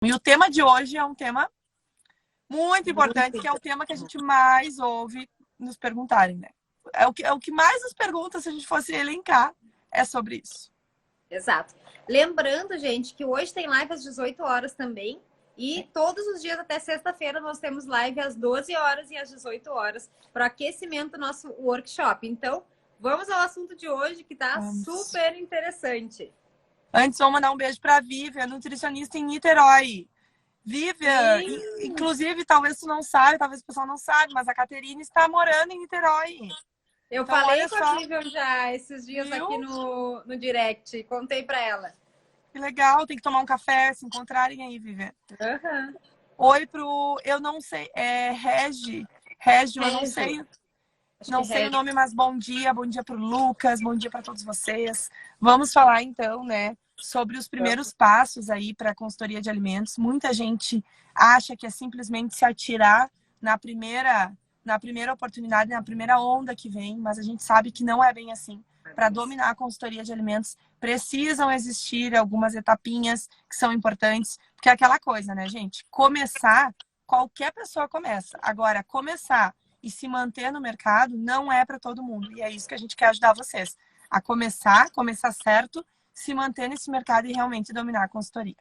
E o tema de hoje é um tema muito importante, que é o tema que a gente mais ouve nos perguntarem, né? É o que mais nos pergunta, se a gente fosse elencar, é sobre isso. Exato. Lembrando, gente, que hoje tem live às 18 horas também. E todos os dias até sexta-feira nós temos live às 12 horas e às 18 horas para aquecimento do nosso workshop. Então, vamos ao assunto de hoje, que está super interessante. Antes, vamos mandar um beijo para a Vivian, nutricionista em Niterói. Vivian, inclusive, talvez tu não saiba, talvez o pessoal não saiba, mas a Caterine está morando em Niterói. Eu então, falei com a Vivian já esses dias, viu? Aqui no direct, contei para ela. Que legal, tem que tomar um café, se encontrarem aí, Vivian. Uhum. Oi pro, eu não sei, Régio, eu não sei. Não sei o nome, mas bom dia pro Lucas, bom dia para todos vocês. Vamos falar então, né, sobre os primeiros passos aí para a consultoria de alimentos. Muita gente acha que é simplesmente se atirar na primeira oportunidade, na primeira onda que vem, mas a gente sabe que não é bem assim. Para dominar a consultoria de alimentos, precisam existir algumas etapinhas que são importantes, porque é aquela coisa, né, gente? Começar, qualquer pessoa começa. Agora, começar e se manter no mercado não é para todo mundo. E é isso que a gente quer ajudar vocês a começar certo, se manter nesse mercado e realmente dominar a consultoria.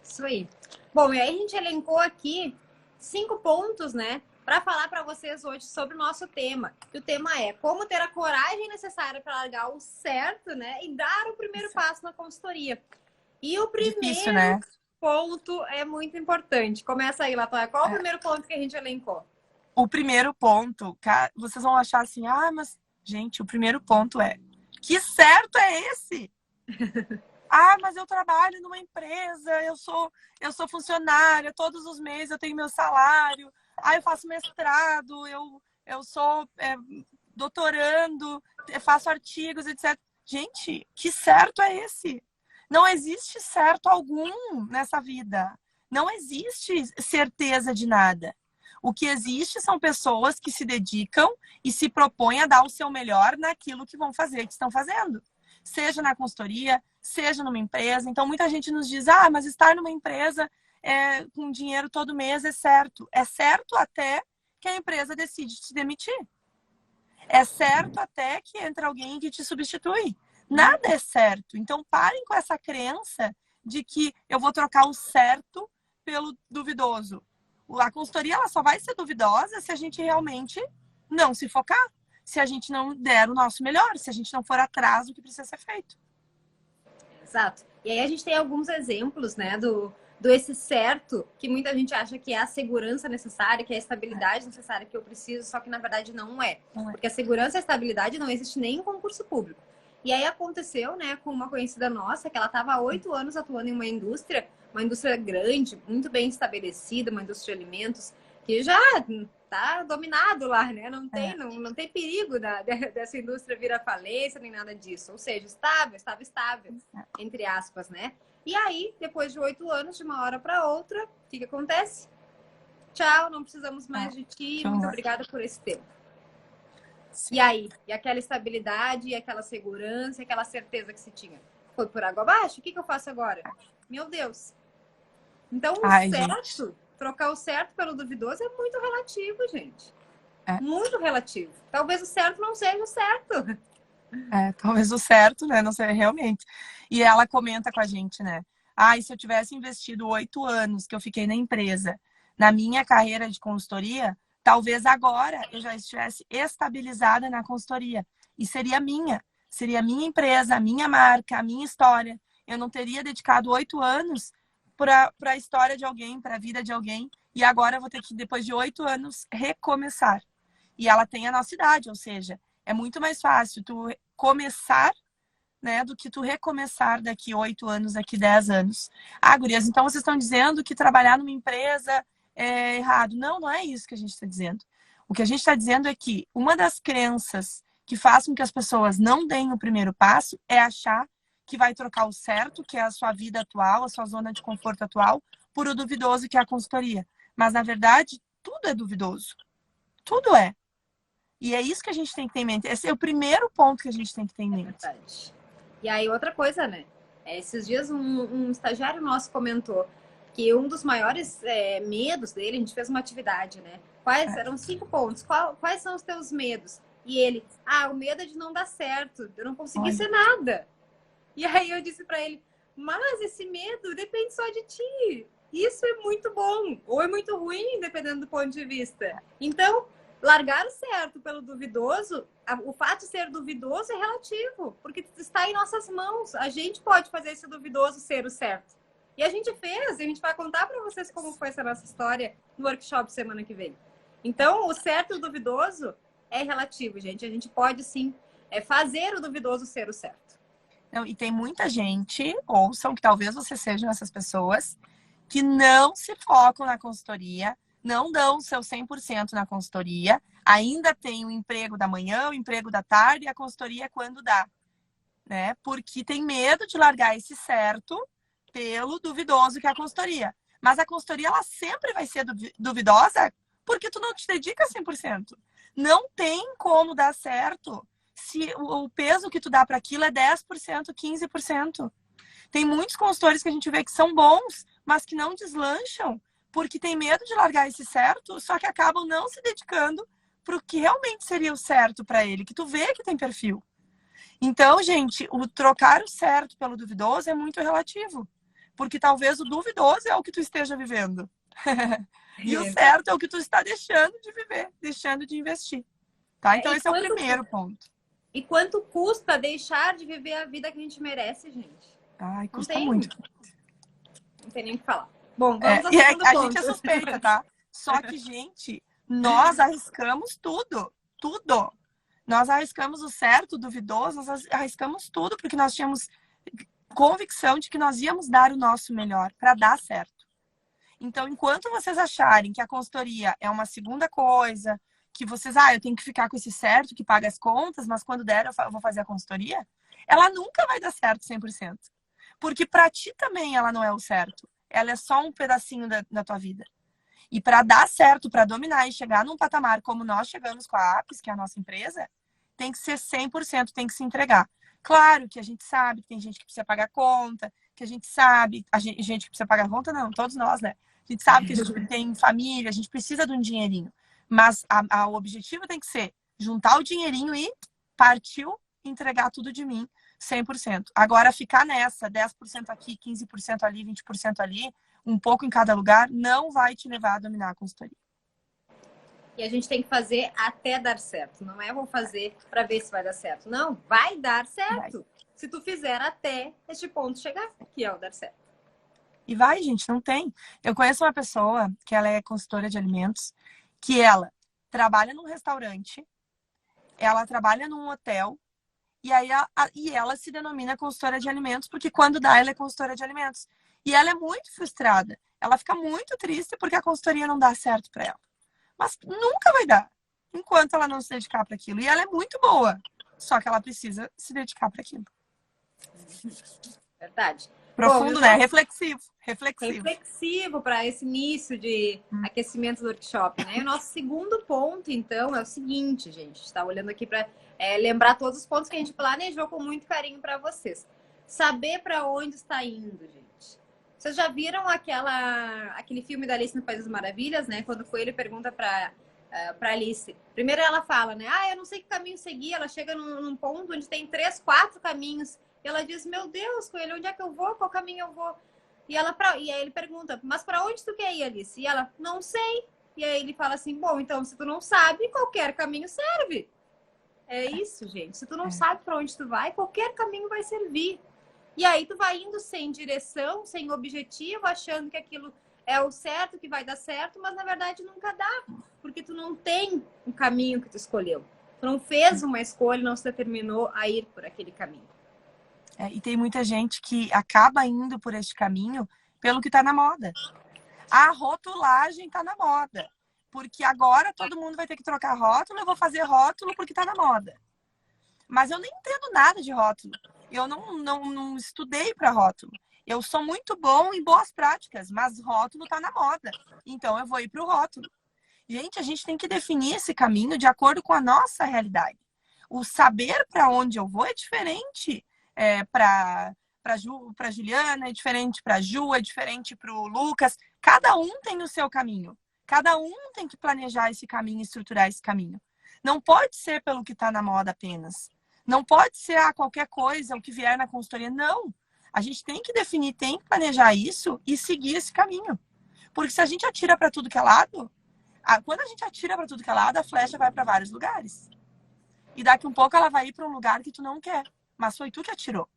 Isso aí. Bom, e aí a gente elencou aqui 5 pontos, né, para falar para vocês hoje sobre o nosso tema. E o tema é como ter a coragem necessária para largar o certo, né, e dar o primeiro passo na consultoria. E o primeiro ponto é muito importante. Começa aí, Latoya. Qual o primeiro ponto que a gente elencou? O primeiro ponto, vocês vão achar assim, mas, gente, o primeiro ponto é, que certo é esse? Mas eu trabalho numa empresa, eu sou funcionária, todos os meses eu tenho meu salário, eu faço mestrado, eu sou doutorando, faço artigos, etc. Gente, que certo é esse? Não existe certo algum nessa vida. Não existe certeza de nada. O que existe são pessoas que se dedicam e se propõem a dar o seu melhor naquilo que vão fazer, que estão fazendo. Seja na consultoria, seja numa empresa. Então, muita gente nos diz, mas estar numa empresa com dinheiro todo mês é certo. É certo até que a empresa decide te demitir. É certo até que entra alguém que te substitui. Nada é certo. Então, parem com essa crença de que eu vou trocar o certo pelo duvidoso. A consultoria ela só vai ser duvidosa se a gente realmente não se focar, se a gente não der o nosso melhor, se a gente não for atrás do que precisa ser feito. Exato. E aí a gente tem alguns exemplos, né, do esse certo, que muita gente acha que é a segurança necessária, que é a estabilidade necessária que eu preciso, só que na verdade não é. Porque a segurança e a estabilidade não existe nem em concurso público. E aí aconteceu, né, com uma conhecida nossa, que ela estava há 8 anos atuando em uma indústria grande, muito bem estabelecida, uma indústria de alimentos, que já tá dominado lá, né? Não tem perigo dessa indústria vir à falência, nem nada disso. Ou seja, estava estável, entre aspas, né? E aí, depois de 8 anos, de uma hora para outra, o que acontece? Tchau, não precisamos mais de ti, muito obrigada por esse tempo. Sim. E aí? E aquela estabilidade, e aquela segurança, e aquela certeza que se tinha? Foi por água abaixo? O que eu faço agora? Meu Deus! Então, o certo, trocar o certo pelo duvidoso é muito relativo, gente. Muito relativo. Talvez o certo não seja o certo. Talvez o certo, né? Não sei, realmente. E ela comenta com a gente, né? E se eu tivesse investido 8 anos que eu fiquei na empresa, na minha carreira de consultoria, talvez agora eu já estivesse estabilizada na consultoria. E seria minha empresa, a minha marca, a minha história. Eu não teria dedicado 8 anos para a história de alguém, para a vida de alguém. E agora eu vou ter que, depois de 8 anos, recomeçar. E ela tem a nossa idade, ou seja, é muito mais fácil tu começar, né, do que tu recomeçar daqui 8 anos, daqui 10 anos. Gurias, então vocês estão dizendo que trabalhar numa empresa é errado. Não é isso que a gente está dizendo. O que a gente está dizendo é que uma das crenças que faz com que as pessoas não deem o primeiro passo é achar que vai trocar o certo, que é a sua vida atual, a sua zona de conforto atual, por o duvidoso, que é a consultoria. Mas, na verdade, tudo é duvidoso. Tudo é. E é isso que a gente tem que ter em mente. Esse é o primeiro ponto que a gente tem que ter em mente. E aí, outra coisa, né? Esses dias um estagiário nosso comentou: que um dos maiores medos dele, a gente fez uma atividade, né? Quais eram 5 pontos? Quais são os teus medos? E ele, o medo é de não dar certo, eu não conseguir ser nada. E aí eu disse para ele, mas esse medo depende só de ti. Isso é muito bom, ou é muito ruim, dependendo do ponto de vista. Então, largar o certo pelo duvidoso, o fato de ser duvidoso é relativo, porque está em nossas mãos. A gente pode fazer esse duvidoso ser o certo. E a gente fez, e a gente vai contar para vocês como foi essa nossa história no workshop semana que vem. Então, o certo e o duvidoso é relativo, gente. A gente pode, sim, fazer o duvidoso ser o certo. Não, e tem muita gente, ouçam, que talvez vocês sejam essas pessoas, que não se focam na consultoria, não dão o seu 100% na consultoria, ainda tem o emprego da manhã, o emprego da tarde, e a consultoria é quando dá, né? Porque tem medo de largar esse certo pelo duvidoso que é a consultoria. Mas a consultoria, ela sempre vai ser duvidosa porque tu não te dedica 100%. Não tem como dar certo se o peso que tu dá para aquilo é 10%, 15%. Tem muitos consultores que a gente vê que são bons, mas que não deslancham porque tem medo de largar esse certo, só que acabam não se dedicando para o que realmente seria o certo para ele, que tu vê que tem perfil. Então, gente, o trocar o certo pelo duvidoso é muito relativo, porque talvez o duvidoso é o que tu esteja vivendo. E o certo é o que tu está deixando de viver, deixando de investir. Tá? Então, esse é o primeiro ponto. E quanto custa deixar de viver a vida que a gente merece, gente? Ai, custa muito. Não tem nem o que falar. Bom, vamos ao segundo a ponto. gente é suspeita, tá? Só que, gente, nós arriscamos tudo. Tudo. Nós arriscamos o certo, o duvidoso, nós arriscamos tudo, porque nós tínhamos convicção de que nós íamos dar o nosso melhor para dar certo. Então, enquanto vocês acharem que a consultoria é uma segunda coisa, que vocês, eu tenho que ficar com esse certo, que paga as contas, mas quando der eu vou fazer a consultoria, ela nunca vai dar certo 100%. Porque para ti também ela não é o certo. Ela é só um pedacinho da tua vida. E para dar certo, para dominar e chegar num patamar como nós chegamos com a Apps, que é a nossa empresa, tem que ser 100%, tem que se entregar. Claro que a gente sabe que tem gente que precisa pagar conta, que a gente sabe, gente que precisa pagar conta não, todos nós, né? A gente sabe que a gente tem família, a gente precisa de um dinheirinho. Mas o objetivo tem que ser juntar o dinheirinho e partiu entregar tudo de mim 100%. Agora, ficar nessa 10% aqui, 15% ali, 20% ali, um pouco em cada lugar, não vai te levar a dominar a consultoria. E a gente tem que fazer até dar certo. Não é vou fazer para ver se vai dar certo. Não, vai dar certo. Vai. Se tu fizer até este ponto chegar, que é o dar certo. E vai, gente, não tem. Eu conheço uma pessoa que ela é consultora de alimentos, que ela trabalha num restaurante, ela trabalha num hotel, e aí ela se denomina consultora de alimentos, porque quando dá, ela é consultora de alimentos. E ela é muito frustrada. Ela fica muito triste porque a consultoria não dá certo para ela. Mas nunca vai dar, enquanto ela não se dedicar para aquilo. E ela é muito boa, só que ela precisa se dedicar para aquilo. Verdade. Profundo, bom, né? Reflexivo. Reflexivo para esse início de aquecimento do workshop, né? E o nosso segundo ponto, então, é o seguinte, gente. Está olhando aqui para lembrar todos os pontos que a gente planejou com muito carinho para vocês. Saber para onde está indo, gente. Vocês já viram aquele filme da Alice no País das Maravilhas, né? Quando o Coelho pergunta para Alice. Primeiro ela fala, né? Eu não sei que caminho seguir. Ela chega num ponto onde tem 3, 4 caminhos. E ela diz, meu Deus, Coelho, onde é que eu vou? Qual caminho eu vou? E aí ele pergunta, mas para onde tu quer ir, Alice? E ela, não sei. E aí ele fala assim, bom, então se tu não sabe, qualquer caminho serve. É isso, gente. Se tu não sabe para onde tu vai, qualquer caminho vai servir. E aí tu vai indo sem direção, sem objetivo, achando que aquilo é o certo, que vai dar certo, mas na verdade nunca dá. Porque tu não tem um caminho que tu escolheu. Tu não fez uma escolha, não se determinou a ir por aquele caminho. E tem muita gente que acaba indo por este caminho pelo que está na moda. A rotulagem está na moda. Porque agora todo mundo vai ter que trocar rótulo, eu vou fazer rótulo porque está na moda. Mas eu nem entendo nada de rótulo. Eu não estudei para rótulo. Eu sou muito bom em boas práticas, mas rótulo está na moda. Então eu vou ir para o rótulo. Gente, a gente tem que definir esse caminho de acordo com a nossa realidade. O saber para onde eu vou é diferente para para Juliana, é diferente para Ju, é diferente para o Lucas. Cada um tem o seu caminho. Cada um tem que planejar esse caminho, estruturar esse caminho. Não pode ser pelo que está na moda apenas. Não pode ser qualquer coisa, o que vier na consultoria. Não. A gente tem que definir, tem que planejar isso e seguir esse caminho. Porque se a gente atira para tudo que é lado, quando a gente atira para tudo que é lado, a flecha vai para vários lugares. E daqui um pouco ela vai ir para um lugar que tu não quer. Mas foi tu que atirou.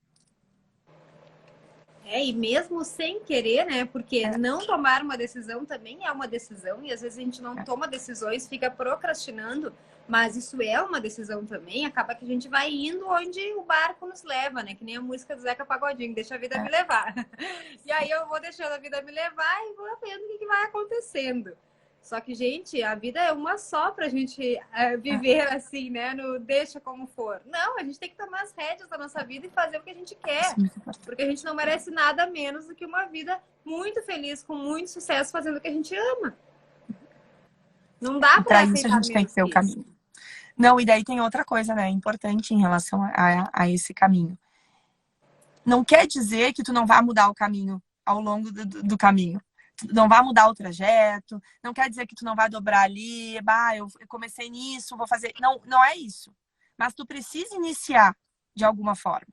E mesmo sem querer, né? Porque não tomar uma decisão também é uma decisão. E às vezes a gente não toma decisões, fica procrastinando. Mas isso é uma decisão também. Acaba que a gente vai indo onde o barco nos leva, né? Que nem a música do Zeca Pagodinho, deixa a vida me levar. E aí eu vou deixando a vida me levar e vou vendo o que vai acontecendo. Só que, gente, a vida é uma só pra gente viver assim, né? No deixa como for. Não, a gente tem que tomar as rédeas da nossa vida e fazer o que a gente quer. Porque a gente não merece nada menos do que uma vida muito feliz, com muito sucesso, fazendo o que a gente ama. Não dá pra isso a gente tem que ter o caminho. Não, e daí tem outra coisa, né? Importante em relação a esse caminho. Não quer dizer que tu não vai mudar o caminho ao longo do caminho. Não vai mudar o trajeto, não quer dizer que tu não vai dobrar ali, eu comecei nisso, vou fazer. Não, não é isso. Mas tu precisa iniciar de alguma forma.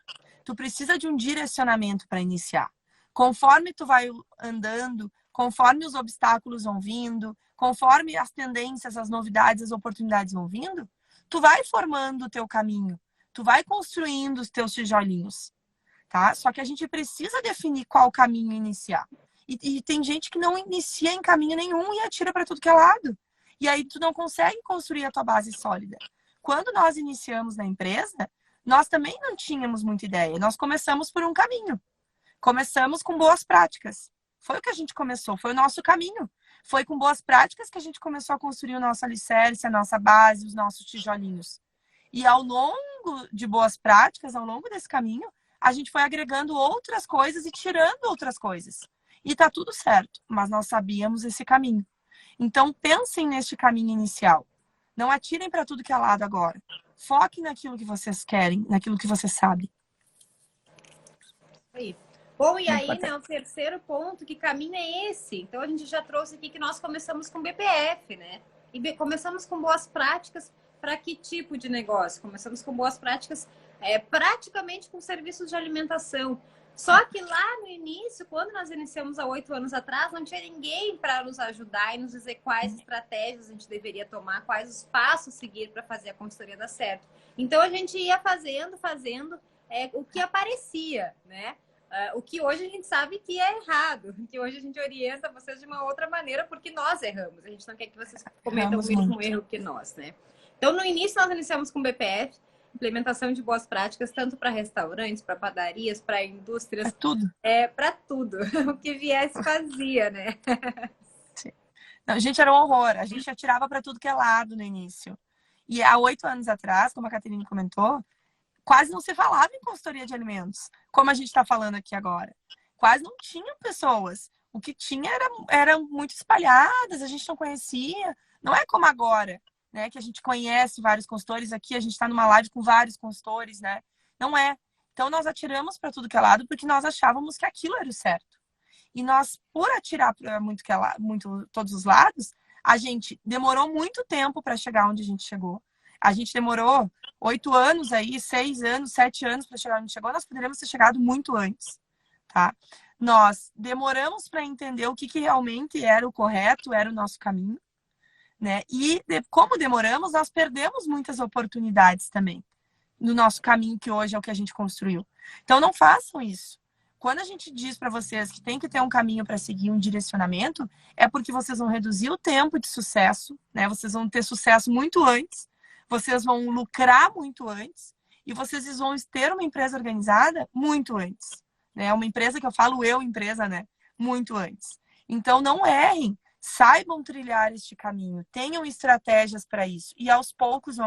Tu precisa de um direcionamento para iniciar. Conforme tu vai andando, conforme os obstáculos vão vindo, conforme as tendências, as novidades, as oportunidades vão vindo, tu vai formando o teu caminho, tu vai construindo os teus tijolinhos, tá? Só que a gente precisa definir qual caminho iniciar. E tem gente que não inicia em caminho nenhum e atira para tudo que é lado. E aí tu não consegue construir a tua base sólida. Quando nós iniciamos na empresa, nós também não tínhamos muita ideia. Nós começamos por um caminho. Começamos com boas práticas. Foi o que a gente começou, foi o nosso caminho. Foi com boas práticas que a gente começou a construir o nosso alicerce, a nossa base, os nossos tijolinhos. E ao longo de boas práticas, ao longo desse caminho, a gente foi agregando outras coisas e tirando outras coisas. E tá tudo certo, mas nós sabíamos esse caminho. Então, pensem neste caminho inicial. Não atirem para tudo que é lado agora. Foquem naquilo que vocês querem, naquilo que vocês sabem. Aí. Bom, e aí, né, o terceiro ponto, que caminho é esse? Então, a gente já trouxe aqui que nós começamos com BPF, né? E começamos com boas práticas para que tipo de negócio? Começamos com boas práticas praticamente com serviços de alimentação. Só que lá no início, quando nós iniciamos há 8 anos atrás, não tinha ninguém para nos ajudar e nos dizer quais estratégias a gente deveria tomar, quais os passos seguir para fazer a consultoria dar certo. Então, a gente ia fazendo o que aparecia, né? O que hoje a gente sabe que é errado, que hoje a gente orienta vocês de uma outra maneira, porque nós erramos. A gente não quer que vocês cometam o mesmo erro que nós, né? Então, no início, nós iniciamos com BPF, implementação de boas práticas, tanto para restaurantes, para padarias, para indústrias. Para tudo. Para tudo. O que viesse fazia, né? Sim. Não, gente, era um horror. A gente atirava para tudo que é lado no início. E há 8 anos atrás, como a Caterine comentou, quase não se falava em consultoria de alimentos, como a gente está falando aqui agora. Quase não tinham pessoas. O que tinha eram muito espalhadas, a gente não conhecia. Não é como agora, né? Que a gente conhece vários consultores. Aqui a gente está numa live com vários consultores, né? Não é. Então nós atiramos para tudo que é lado porque nós achávamos que aquilo era o certo. E nós, por atirar para muito todos os lados, a gente demorou muito tempo para chegar onde a gente chegou. A gente demorou 8 anos aí, 6 anos, 7 anos para chegar onde chegou. Nós poderíamos ter chegado muito antes, tá? Nós demoramos para entender o que realmente era o correto, era o nosso caminho, né? E como demoramos, nós perdemos muitas oportunidades também no nosso caminho, que hoje é o que a gente construiu. Então, não façam isso. Quando a gente diz para vocês que tem que ter um caminho para seguir, um direcionamento, é porque vocês vão reduzir o tempo de sucesso, né? Vocês vão ter sucesso muito antes, vocês vão lucrar muito antes e vocês vão ter uma empresa organizada muito antes, né? Uma empresa que eu falo empresa, né? Muito antes. Então, não errem. Saibam trilhar este caminho, tenham estratégias para isso e aos poucos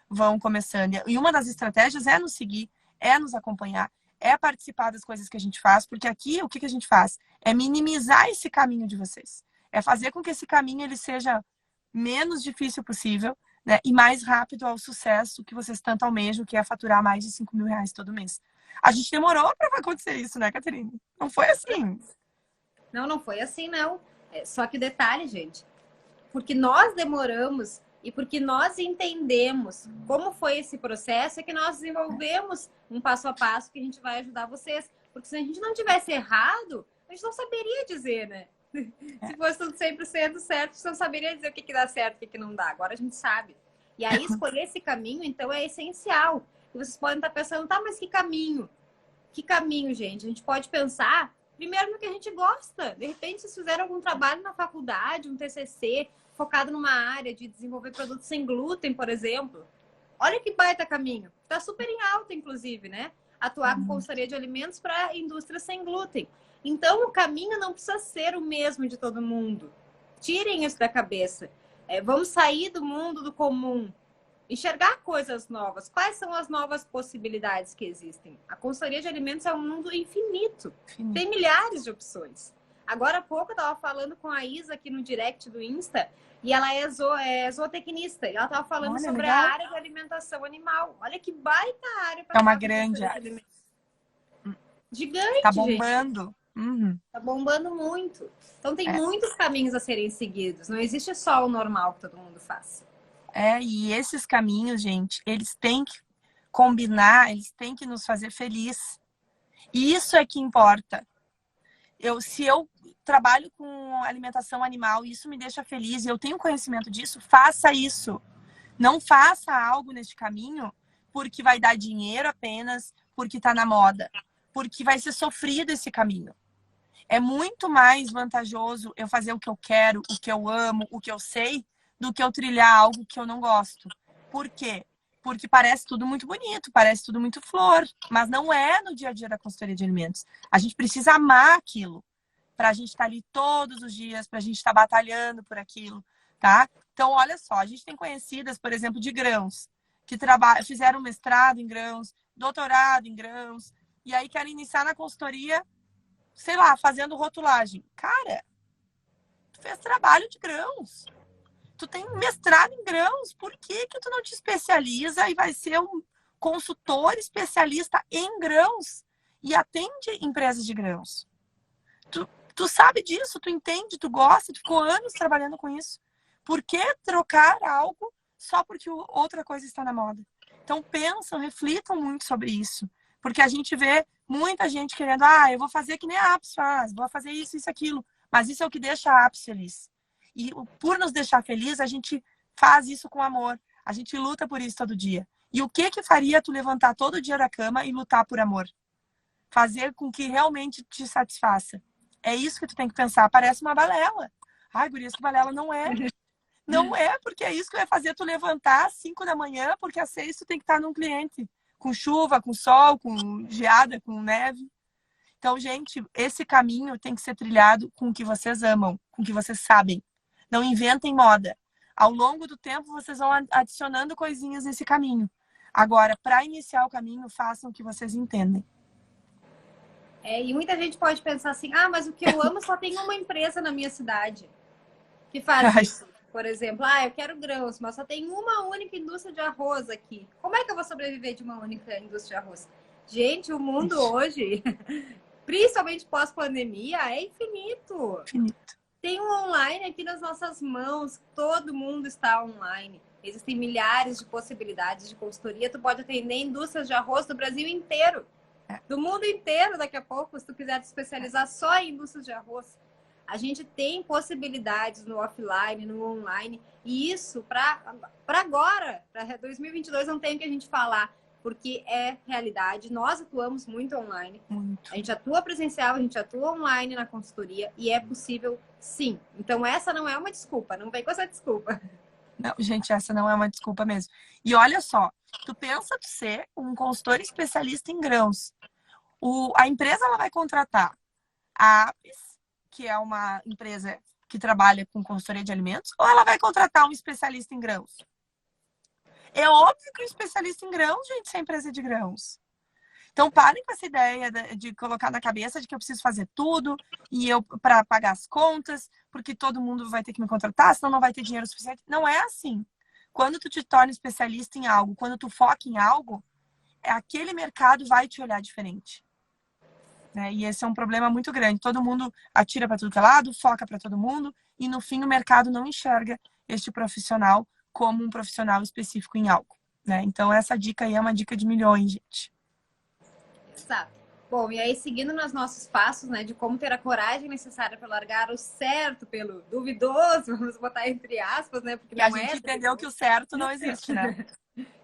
vão começando. E uma das estratégias é nos seguir, é nos acompanhar, é participar das coisas que a gente faz, porque aqui o que a gente faz? É minimizar esse caminho de vocês, é fazer com que esse caminho ele seja menos difícil possível, né? E mais rápido ao sucesso que vocês tanto almejam, que é faturar mais de 5 mil reais todo mês. A gente demorou para acontecer isso, né, Caterine? Não foi assim. Não foi assim, não. Só que detalhe, gente, porque nós demoramos e porque nós entendemos como foi esse processo, é que nós desenvolvemos um passo a passo que a gente vai ajudar vocês. Porque se a gente não tivesse errado, a gente não saberia dizer, né? Se fosse tudo 100% certo, a gente não saberia dizer o que dá certo e o que não dá. Agora a gente sabe. E aí escolher esse caminho, então, é essencial. E vocês podem estar pensando, tá, mas que caminho? Que caminho, gente? A gente pode pensar primeiro no que a gente gosta. De repente, vocês fizeram algum trabalho na faculdade, um TCC, focado numa área de desenvolver produtos sem glúten, por exemplo. Olha que baita caminho. Está super em alta, inclusive, né? Atuar com consultoria de alimentos para indústria sem glúten. Então, o caminho não precisa ser o mesmo de todo mundo. Tirem isso da cabeça. Vamos sair do mundo do comum. Enxergar coisas novas. Quais são as novas possibilidades que existem? A consultoria de alimentos é um mundo infinito. Tem milhares de opções. Agora há pouco eu estava falando com a Isa aqui no direct do Insta e ela é zootecnista. E ela estava falando sobre a área de alimentação animal. Olha que baita área para uma grande área. Gigante, tá bombando. Gente. Tá bombando muito. Então tem muitos caminhos a serem seguidos. Não existe só o normal que todo mundo faz. E esses caminhos, gente, eles têm que combinar, eles têm que nos fazer feliz. E isso é que importa. Se eu trabalho com alimentação animal e isso me deixa feliz e eu tenho conhecimento disso, faça isso. Não faça algo neste caminho porque vai dar dinheiro apenas, porque tá na moda. Porque vai ser sofrido esse caminho. É muito mais vantajoso eu fazer o que eu quero, o que eu amo, o que eu sei, do que eu trilhar algo que eu não gosto. Por quê? Porque parece tudo muito bonito, parece tudo muito flor, mas não é no dia a dia da consultoria de alimentos. A gente precisa amar aquilo, para a gente estar ali todos os dias, para a gente estar batalhando por aquilo, tá? Então, olha só, a gente tem conhecidas, por exemplo, de grãos, que fizeram mestrado em grãos, doutorado em grãos, e aí querem iniciar na consultoria, sei lá, fazendo rotulagem. Cara, tu fez trabalho de grãos. Tu tem mestrado em grãos. Por que tu não te especializa e vai ser um consultor especialista em grãos e atende empresas de grãos? Tu sabe disso, tu entende, tu gosta, tu ficou anos trabalhando com isso. Por que trocar algo só porque outra coisa está na moda? Então pensam, reflitam muito sobre isso. Porque a gente vê muita gente querendo, eu vou fazer que nem a Apps faz, vou fazer isso, isso, aquilo. Mas isso é o que deixa a Apps feliz. E por nos deixar feliz, a gente faz isso com amor. A gente luta por isso todo dia. E o que faria tu levantar todo dia da cama e lutar por amor? Fazer com que realmente te satisfaça. É isso que tu tem que pensar. Parece uma balela. Ai, gurias, que balela. Não é. Não é, porque é isso que vai fazer tu levantar às 5 da manhã, porque às 6 tu tem que estar num cliente. Com chuva, com sol, com geada, com neve. Então, gente, esse caminho tem que ser trilhado com o que vocês amam, com o que vocês sabem. Não inventem moda. Ao longo do tempo, vocês vão adicionando coisinhas nesse caminho. Agora, para iniciar o caminho, façam o que vocês entendem. E muita gente pode pensar assim, mas o que eu amo só tem uma empresa na minha cidade que faz isso. Por exemplo, eu quero grãos, mas só tem uma única indústria de arroz aqui. Como é que eu vou sobreviver de uma única indústria de arroz? Gente, o mundo hoje, principalmente pós-pandemia, é infinito. Tem um online aqui nas nossas mãos, todo mundo está online. Existem milhares de possibilidades de consultoria. Tu pode atender indústrias de arroz do Brasil inteiro. Do mundo inteiro, daqui a pouco, se tu quiser te especializar só em indústrias de arroz. A gente tem possibilidades no offline, no online. E isso, para agora, para 2022, não tem o que a gente falar. Porque é realidade. Nós atuamos muito online. A gente atua presencial, a gente atua online na consultoria. E é possível, sim. Então, essa não é uma desculpa. Não vem com essa desculpa. Não, gente, essa não é uma desculpa mesmo. E olha só, tu pensa tu ser um consultor especialista em grãos. A empresa ela vai contratar a Apps, que é uma empresa que trabalha com consultoria de alimentos, ou ela vai contratar um especialista em grãos? É óbvio que o especialista em grãos, gente, é empresa de grãos. Então, parem com essa ideia de colocar na cabeça de que eu preciso fazer tudo e eu para pagar as contas, porque todo mundo vai ter que me contratar, senão não vai ter dinheiro suficiente. Não é assim. Quando tu te torna especialista em algo, quando tu foca em algo, aquele mercado vai te olhar diferente. Né? E esse é um problema muito grande. Todo mundo atira para tudo que é lado, foca para todo mundo, e no fim o mercado não enxerga este profissional como um profissional específico em algo. Né? Então essa dica aí é uma dica de milhões, gente. Exato. Bom, e aí seguindo nos nossos passos, né, de como ter a coragem necessária para largar o certo pelo duvidoso, vamos botar entre aspas, né, porque e a gente entendeu que o certo não existe, né?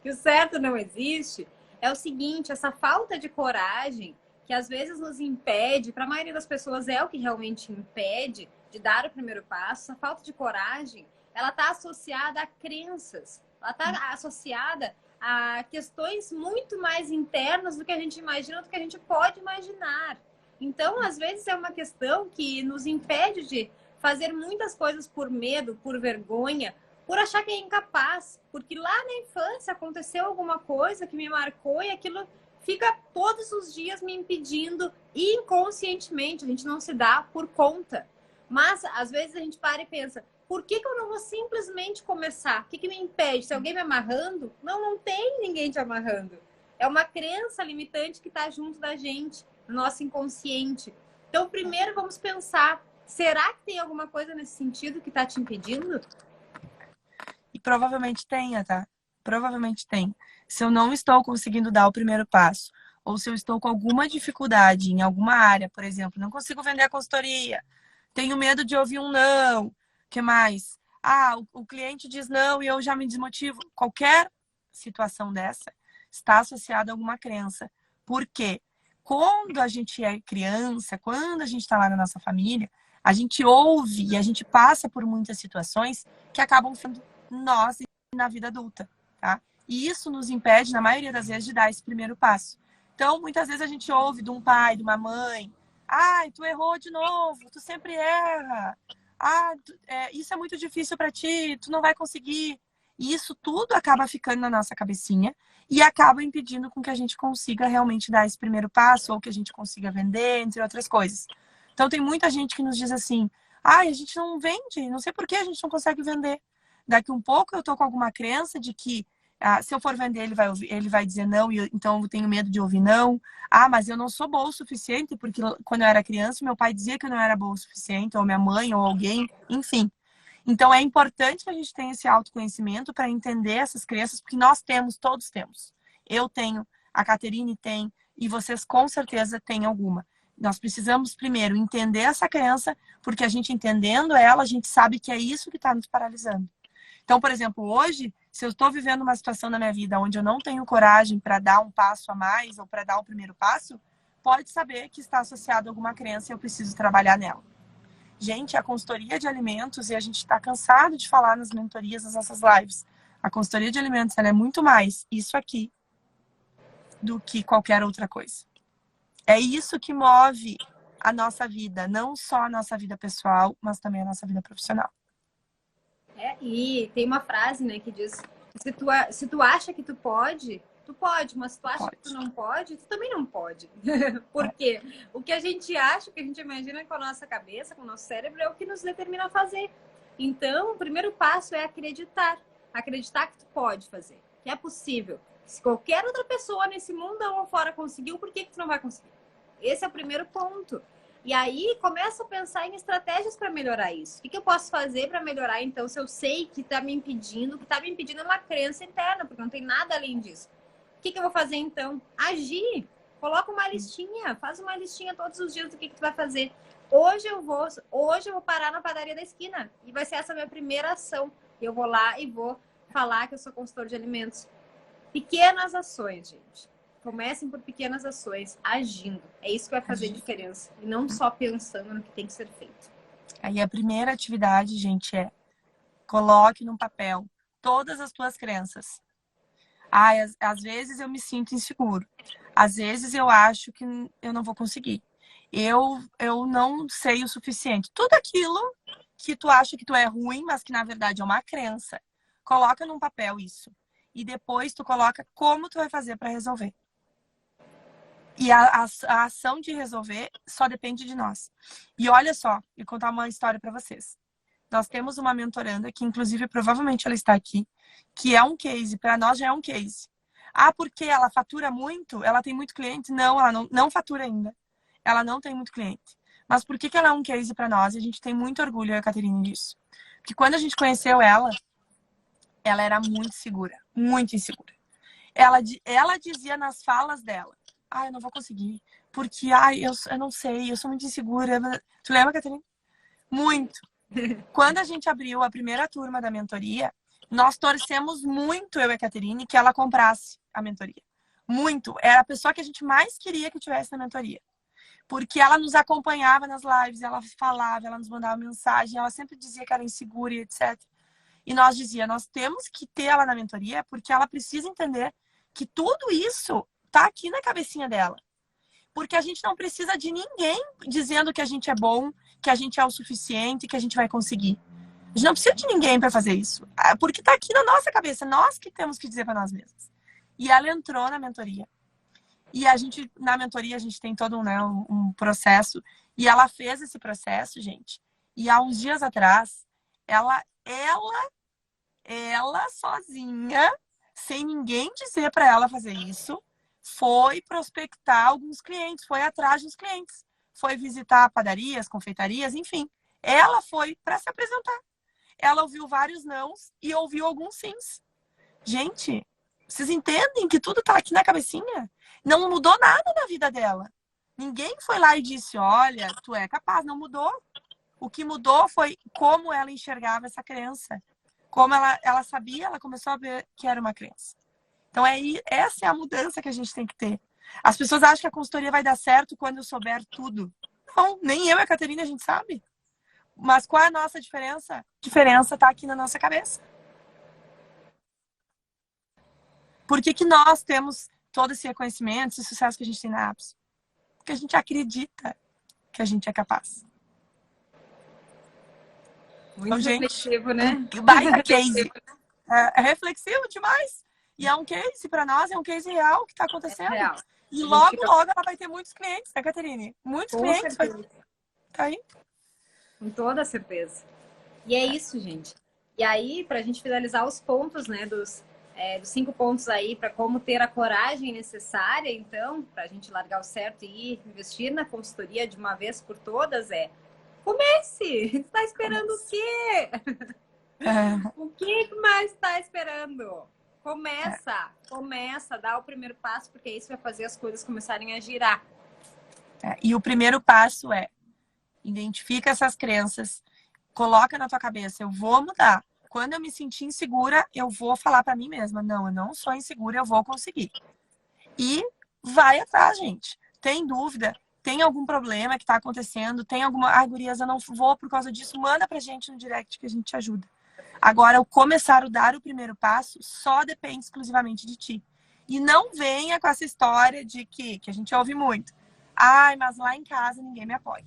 Que o certo não existe, é o seguinte, essa falta de coragem que às vezes nos impede, para a maioria das pessoas é o que realmente impede de dar o primeiro passo, essa falta de coragem, ela está associada a crenças, ela está associada a questões muito mais internas do que a gente imagina, do que a gente pode imaginar. Então, às vezes é uma questão que nos impede de fazer muitas coisas por medo, por vergonha, por achar que é incapaz, porque lá na infância aconteceu alguma coisa que me marcou e aquilo fica todos os dias me impedindo inconscientemente, a gente não se dá por conta. Mas, às vezes, a gente para e pensa, por que eu não vou simplesmente começar? O que me impede? Se alguém me amarrando? Não, não tem ninguém te amarrando. É uma crença limitante que está junto da gente, no nosso inconsciente. Então, primeiro vamos pensar, será que tem alguma coisa nesse sentido que está te impedindo? E provavelmente tenha, tá? Provavelmente tem. Se eu não estou conseguindo dar o primeiro passo, ou se eu estou com alguma dificuldade em alguma área, por exemplo, não consigo vender a consultoria, tenho medo de ouvir um não, o que mais? O cliente diz não e eu já me desmotivo. Qualquer situação dessa está associada a alguma crença. Por quê? Quando a gente é criança, quando a gente está lá na nossa família, a gente ouve e a gente passa por muitas situações que acabam sendo nós na vida adulta, tá? E isso nos impede, na maioria das vezes, de dar esse primeiro passo. Então, muitas vezes a gente ouve de um pai, de uma mãe, tu errou de novo, tu sempre erra. Isso é muito difícil para ti, tu não vai conseguir. E isso tudo acaba ficando na nossa cabecinha e acaba impedindo com que a gente consiga realmente dar esse primeiro passo ou que a gente consiga vender, entre outras coisas. Então, tem muita gente que nos diz assim, a gente não vende, não sei por que a gente não consegue vender. Daqui um pouco eu tô com alguma crença de que se eu for vender, ele vai dizer não, e então eu tenho medo de ouvir não. Mas eu não sou boa o suficiente, porque quando eu era criança, meu pai dizia que eu não era boa o suficiente, ou minha mãe, ou alguém, enfim. Então é importante que a gente tenha esse autoconhecimento para entender essas crenças, porque nós temos, todos temos. Eu tenho, a Caterine tem, e vocês com certeza têm alguma. Nós precisamos primeiro entender essa crença, porque a gente entendendo ela, a gente sabe que é isso que está nos paralisando. Então, por exemplo, hoje, se eu estou vivendo uma situação na minha vida onde eu não tenho coragem para dar um passo a mais ou para dar o primeiro passo, pode saber que está associado a alguma crença e eu preciso trabalhar nela. Gente, a consultoria de alimentos, e a gente está cansado de falar nas mentorias, nas nossas lives, a consultoria de alimentos ela é muito mais isso aqui do que qualquer outra coisa. É isso que move a nossa vida, não só a nossa vida pessoal, mas também a nossa vida profissional. E tem uma frase, né, que diz, se tu acha que tu pode, mas se tu acha que tu não pode, tu também não pode. Por quê? O que a gente acha, o que a gente imagina com a nossa cabeça, com o nosso cérebro, é o que nos determina a fazer. Então, o primeiro passo é acreditar. Acreditar que tu pode fazer, que é possível. Se qualquer outra pessoa nesse mundo ou fora conseguiu, por que tu não vai conseguir? Esse é o primeiro ponto. E aí, começa a pensar em estratégias para melhorar isso. O que eu posso fazer para melhorar, então, se eu sei que está me impedindo, que está me impedindo é uma crença interna, porque não tem nada além disso. O que eu vou fazer, então? Agir. Coloca uma listinha. Faz uma listinha todos os dias do que tu vai fazer. Hoje eu vou parar na padaria da esquina. E vai ser essa a minha primeira ação. Eu vou lá e vou falar que eu sou consultor de alimentos. Pequenas ações, gente. Comecem por pequenas ações, agindo. É isso que vai fazer diferença. E não só pensando no que tem que ser feito. Aí a primeira atividade, gente, é coloque num papel todas as tuas crenças. Às vezes eu me sinto inseguro. Às vezes eu acho que eu não vou conseguir. Eu não sei o suficiente. Tudo aquilo que tu acha que tu é ruim, mas que na verdade é uma crença. Coloca num papel isso. E depois tu coloca como tu vai fazer para resolver. E a ação de resolver só depende de nós. E olha só, vou contar uma história para vocês. Nós temos uma mentoranda, que inclusive provavelmente ela está aqui, que é um case, para nós já é um case. Ah, porque ela fatura muito? Ela tem muito cliente? Não, ela não fatura ainda. Ela não tem muito cliente. Mas por que ela é um case para nós? E a gente tem muito orgulho, eu e a Caterine, disso. Porque quando a gente conheceu ela era muito segura, muito insegura. Ela dizia nas falas dela, eu não vou conseguir, porque, eu não sei, eu sou muito insegura. Tu lembra, Caterine? Muito. Quando a gente abriu a primeira turma da mentoria, nós torcemos muito, eu e a Caterine, que ela comprasse a mentoria. Muito. Era a pessoa que a gente mais queria que tivesse na mentoria. Porque ela nos acompanhava nas lives, ela falava, ela nos mandava mensagem, ela sempre dizia que era insegura e etc. E nós dizia, nós temos que ter ela na mentoria porque ela precisa entender que tudo isso tá aqui na cabecinha dela. Porque a gente não precisa de ninguém dizendo que a gente é bom, que a gente é o suficiente, que a gente vai conseguir. A gente não precisa de ninguém para fazer isso. Porque tá aqui na nossa cabeça, nós que temos que dizer para nós mesmos. E ela entrou na mentoria. E na mentoria, a gente tem todo um processo. E ela fez esse processo, gente. E há uns dias atrás, ela sozinha, sem ninguém dizer para ela fazer isso, foi prospectar alguns clientes, foi atrás dos clientes. Foi visitar padarias, confeitarias, enfim. Ela foi para se apresentar. Ela ouviu vários nãos e ouviu alguns sims. Gente, vocês entendem que tudo tá aqui na cabecinha? Não mudou nada na vida dela. Ninguém foi lá e disse, olha, tu é capaz. Não mudou. O que mudou foi como ela enxergava essa crença. Como ela sabia, ela começou a ver que era uma crença. Então, essa é a mudança que a gente tem que ter. As pessoas acham que a consultoria vai dar certo quando eu souber tudo. Não, nem eu e a Caterina a gente sabe. Mas qual é a nossa diferença? A diferença está aqui na nossa cabeça. Por que nós temos todo esse reconhecimento, esse sucesso que a gente tem na Apps? Porque a gente acredita que a gente é capaz. Muito reflexivo, né? Baita case. É reflexivo demais. E é um case para nós, é um case real que está acontecendo. Real. E logo ela vai ter muitos clientes, né, Caterine? Muitos Com clientes. Tá aí. Com toda certeza. E é isso, gente. E aí, para a gente finalizar os pontos, né, dos 5 pontos aí para como ter a coragem necessária, então, para a gente largar o certo e ir investir na consultoria de uma vez por todas, comece! Está esperando o quê? O que mais está esperando? Começa, dá o primeiro passo, porque isso vai fazer as coisas começarem a girar. E o primeiro passo é identifica essas crenças, coloca na tua cabeça, eu vou mudar. Quando eu me sentir insegura, eu vou falar para mim mesma, não, eu não sou insegura, eu vou conseguir. E vai atrás, gente. Tem dúvida? Tem algum problema que está acontecendo? Tem alguma... gurias, eu não vou por causa disso. Manda pra gente no direct que a gente te ajuda. Agora, dar o primeiro passo só depende exclusivamente de ti. E não venha com essa história de que a gente ouve muito. Mas lá em casa ninguém me apoia.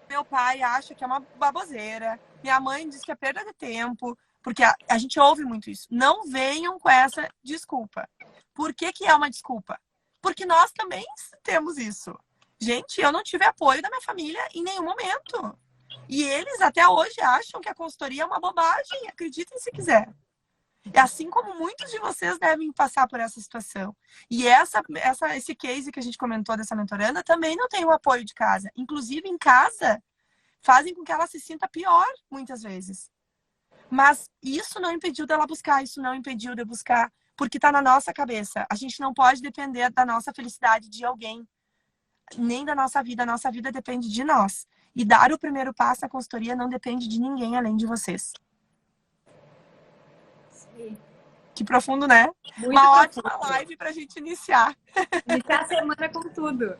Meu pai acha que é uma baboseira. Minha mãe diz que é perda de tempo. Porque a gente ouve muito isso. Não venham com essa desculpa. Por que é uma desculpa? Porque nós também temos isso. Gente, eu não tive apoio da minha família em nenhum momento. E eles até hoje acham que a consultoria é uma bobagem. Acreditem se quiser. E assim como muitos de vocês devem passar por essa situação. E esse case que a gente comentou dessa mentoranda também não tem o apoio de casa. Inclusive, em casa, fazem com que ela se sinta pior, muitas vezes. Mas isso não impediu dela buscar, isso não impediu de eu buscar, porque está na nossa cabeça. A gente não pode depender da nossa felicidade de alguém, nem da nossa vida. A nossa vida depende de nós. E dar o primeiro passo na consultoria não depende de ninguém além de vocês. Sim. Que profundo, né? Muito uma profundo. Ótima live para a gente iniciar. Iniciar a semana com tudo.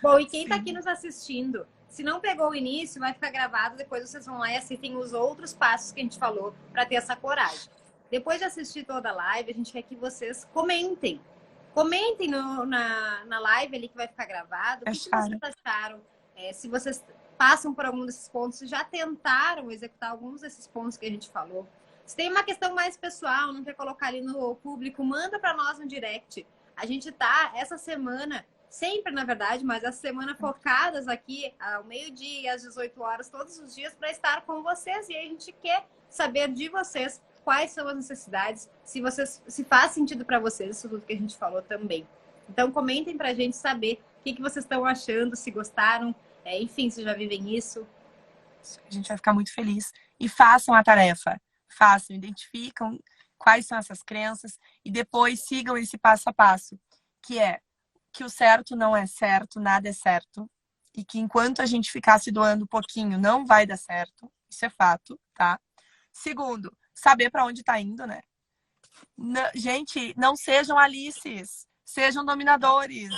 Bom, e quem está aqui nos assistindo, se não pegou o início, vai ficar gravado, depois vocês vão lá e assistem os outros passos que a gente falou para ter essa coragem. Depois de assistir toda a live, a gente quer que vocês comentem. Comentem na live ali que vai ficar gravado. O que vocês acharam? Se vocês passam por algum desses pontos, se já tentaram executar alguns desses pontos que a gente falou. Se tem uma questão mais pessoal, não quer colocar ali no público, manda para nós no direct. A gente tá, essa semana, sempre, na verdade, mas essa semana focadas aqui ao meio-dia, às 18 horas, todos os dias, para estar com vocês. E aí a gente quer saber de vocês quais são as necessidades, se faz sentido para vocês isso tudo que a gente falou também. Então, comentem para a gente saber o que vocês estão achando, se gostaram, enfim, se já vivem isso. A gente vai ficar muito feliz. E façam a tarefa. Façam, identificam quais são essas crenças e depois sigam esse passo a passo, que é que o certo não é certo, nada é certo, e que enquanto a gente ficar se doando um pouquinho, não vai dar certo. Isso é fato, tá? Segundo, saber para onde tá indo, né? Gente, não sejam Alices, sejam dominadores.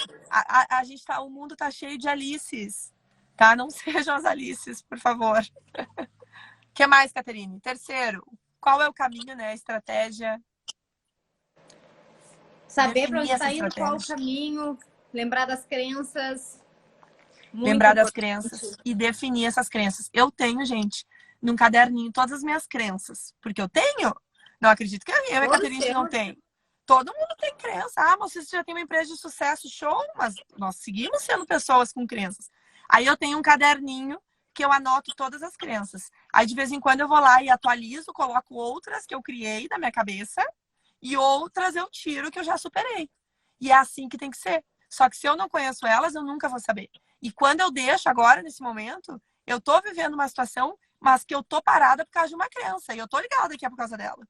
O mundo tá cheio de Alices, tá? Não sejam as Alices, por favor. O que mais, Caterine? Terceiro, qual é o caminho, né? A estratégia. Saber para onde está indo, qual o caminho, lembrar das crenças. Lembrar das crenças e definir essas crenças. Eu tenho, gente, num caderninho todas as minhas crenças. Porque eu tenho. Não acredito que eu e a Caterine não tem. Todo mundo tem crença. Ah, mas você já tem uma empresa de sucesso, show. Mas nós seguimos sendo pessoas com crenças. Aí eu tenho um caderninho que eu anoto todas as crenças. Aí de vez em quando eu vou lá e atualizo, coloco outras que eu criei da minha cabeça e outras eu tiro que eu já superei. E é assim que tem que ser. Só que se eu não conheço elas, eu nunca vou saber. E quando eu deixo agora, nesse momento, eu tô vivendo uma situação, mas que eu tô parada por causa de uma crença. E eu tô ligada que é por causa dela.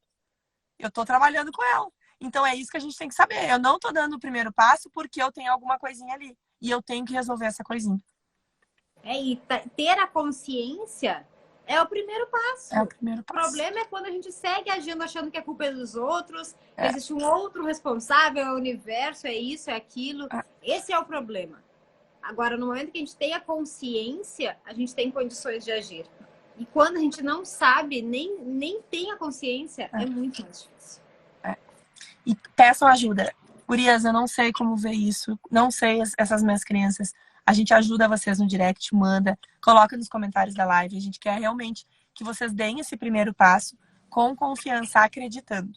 Eu tô trabalhando com ela. Então é isso que a gente tem que saber. Eu não tô dando o primeiro passo porque eu tenho alguma coisinha ali. E eu tenho que resolver essa coisinha. E ter a consciência é o primeiro passo. É o primeiro passo. O problema é quando a gente segue agindo achando que a culpa é dos outros, que existe um outro responsável, é o universo, é isso, é aquilo. Esse é o problema. Agora, no momento que a gente tem a consciência, a gente tem condições de agir. E quando a gente não sabe, nem tem a consciência, é muito mais difícil. E peçam ajuda. Gurias, eu não sei como ver isso, não sei essas minhas crenças. A gente ajuda vocês no direct, manda, coloca nos comentários da live. A gente quer realmente que vocês deem esse primeiro passo com confiança, acreditando.